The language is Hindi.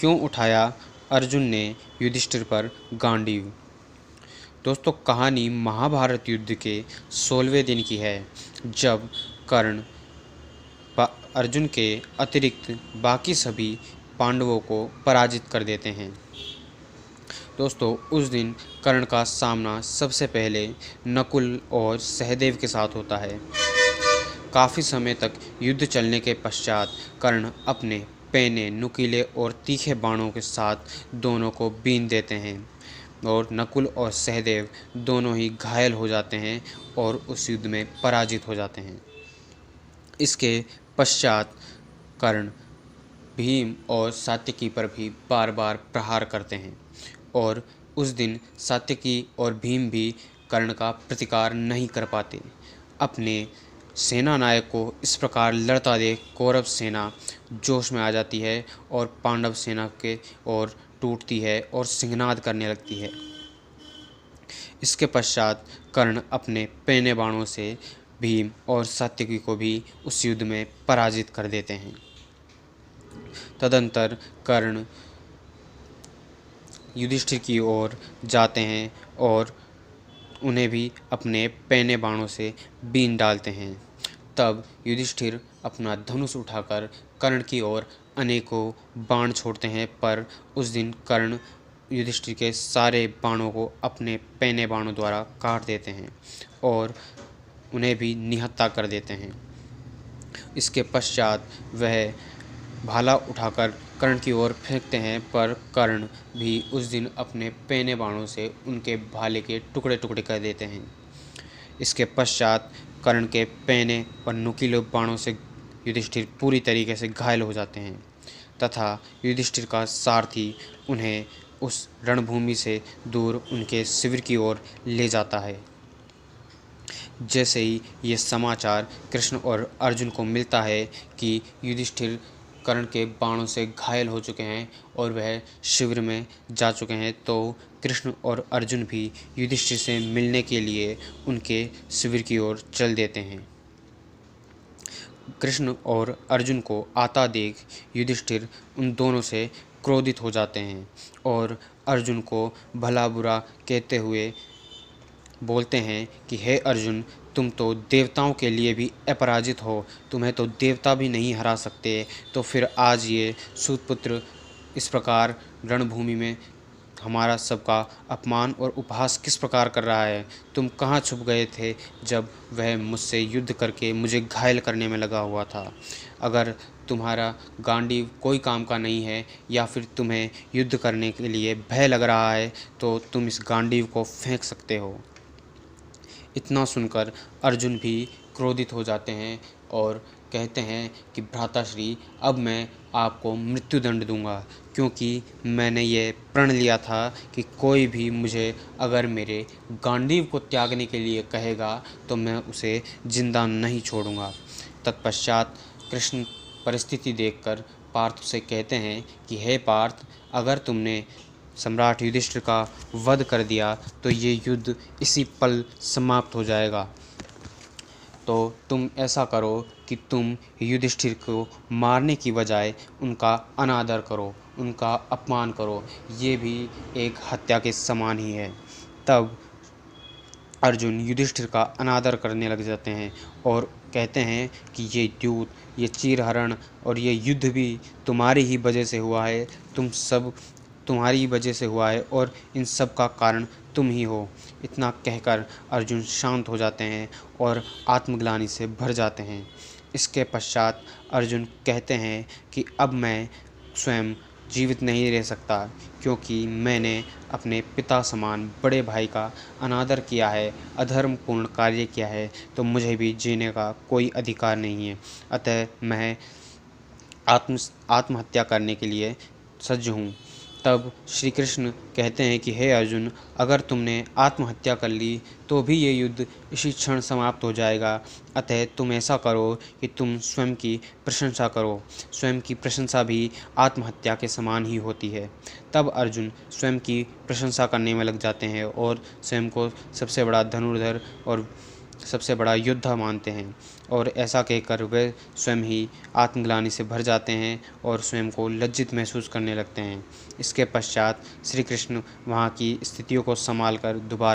क्यों उठाया अर्जुन ने युधिष्ठिर पर गांडीव। दोस्तों, कहानी महाभारत युद्ध के 16वें दिन की है, जब कर्ण अर्जुन के अतिरिक्त बाकी सभी पांडवों को पराजित कर देते हैं। दोस्तों, उस दिन कर्ण का सामना सबसे पहले नकुल और सहदेव के साथ होता है। काफ़ी समय तक युद्ध चलने के पश्चात कर्ण अपने पैने, नुकीले और तीखे बाणों के साथ दोनों को बीन देते हैं और नकुल और सहदेव दोनों ही घायल हो जाते हैं और उस युद्ध में पराजित हो जाते हैं। इसके पश्चात कर्ण भीम और सात्यकी पर भी बार बार प्रहार करते हैं और उस दिन सात्यकी और भीम भी कर्ण का प्रतिकार नहीं कर पाते। अपने सेना नायक को इस प्रकार लड़ता देख कौरव सेना जोश में आ जाती है और पांडव सेना के ओर टूटती है और सिंहनाद करने लगती है। इसके पश्चात कर्ण अपने पैने बाणों से भीम और सात्यकी को भी उस युद्ध में पराजित कर देते हैं। तदंतर कर्ण युधिष्ठिर की ओर जाते हैं और उन्हें भी अपने पैने बाणों से बीन डालते हैं। तब युधिष्ठिर अपना धनुष उठाकर कर्ण की ओर अनेकों बाण छोड़ते हैं, पर उस दिन कर्ण युधिष्ठिर के सारे बाणों को अपने पैने बाणों द्वारा काट देते हैं और उन्हें भी निहत्था कर देते हैं। इसके पश्चात वह भाला उठाकर कर्ण की ओर फेंकते हैं, पर कर्ण भी उस दिन अपने पैने बाणों से उनके भाले के टुकड़े टुकड़े कर देते हैं। इसके पश्चात कर्ण के पैने और नुकीले बाणों से युधिष्ठिर पूरी तरीके से घायल हो जाते हैं तथा युधिष्ठिर का सारथी उन्हें उस रणभूमि से दूर उनके शिविर की ओर ले जाता है। जैसे ही ये समाचार कृष्ण और अर्जुन को मिलता है कि युधिष्ठिर कर्ण के बाणों से घायल हो चुके हैं और वह शिविर में जा चुके हैं, तो कृष्ण और अर्जुन भी युधिष्ठिर से मिलने के लिए उनके शिविर की ओर चल देते हैं। कृष्ण और अर्जुन को आता देख युधिष्ठिर उन दोनों से क्रोधित हो जाते हैं और अर्जुन को भला बुरा कहते हुए बोलते हैं कि हे अर्जुन, तुम तो देवताओं के लिए भी अपराजित हो, तुम्हें तो देवता भी नहीं हरा सकते, तो फिर आज ये सूतपुत्र इस प्रकार रणभूमि में हमारा सबका अपमान और उपहास किस प्रकार कर रहा है। तुम कहाँ छुप गए थे जब वह मुझसे युद्ध करके मुझे घायल करने में लगा हुआ था। अगर तुम्हारा गांडीव कोई काम का नहीं है या फिर तुम्हें युद्ध करने के लिए भय लग रहा है, तो तुम इस गांडीव को फेंक सकते हो। इतना सुनकर अर्जुन भी क्रोधित हो जाते हैं और कहते हैं कि भ्राताश्री, अब मैं आपको मृत्युदंड दूंगा, क्योंकि मैंने ये प्रण लिया था कि कोई भी मुझे अगर मेरे गांडीव को त्यागने के लिए कहेगा तो मैं उसे जिंदा नहीं छोड़ूंगा। तत्पश्चात कृष्ण परिस्थिति देखकर पार्थ से कहते हैं कि हे पार्थ, अगर तुमने सम्राट युधिष्ठिर का वध कर दिया तो ये युद्ध इसी पल समाप्त हो जाएगा। तो तुम ऐसा करो कि तुम युधिष्ठिर को मारने की बजाय उनका अनादर करो, उनका अपमान करो, ये भी एक हत्या के समान ही है। तब अर्जुन युधिष्ठिर का अनादर करने लग जाते हैं और कहते हैं कि ये दूत, ये चीरहरण और ये युद्ध भी तुम्हारी ही वजह से हुआ है, तुम्हारी ही वजह से हुआ है और इन सब का कारण तुम ही हो। इतना कहकर अर्जुन शांत हो जाते हैं और आत्मग्लानि से भर जाते हैं। इसके पश्चात अर्जुन कहते हैं कि अब मैं स्वयं जीवित नहीं रह सकता, क्योंकि मैंने अपने पिता समान बड़े भाई का अनादर किया है, अधर्मपूर्ण कार्य किया है, तो मुझे भी जीने का कोई अधिकार नहीं है। अतः मैं आत्महत्या करने के लिए सज्ज हूँ। तब श्री कृष्ण कहते हैं कि हे अर्जुन, अगर तुमने आत्महत्या कर ली तो भी ये युद्ध इसी क्षण समाप्त हो जाएगा। अतः तुम ऐसा करो कि तुम स्वयं की प्रशंसा करो। स्वयं की प्रशंसा भी आत्महत्या के समान ही होती है। तब अर्जुन स्वयं की प्रशंसा करने में लग जाते हैं और स्वयं को सबसे बड़ा धनुर्धर और सबसे बड़ा योद्धा मानते हैं और ऐसा कहकर वे स्वयं ही आत्मग्लानि से भर जाते हैं और स्वयं को लज्जित महसूस करने लगते हैं। इसके पश्चात श्री कृष्ण वहाँ की स्थितियों को संभाल कर दोबारा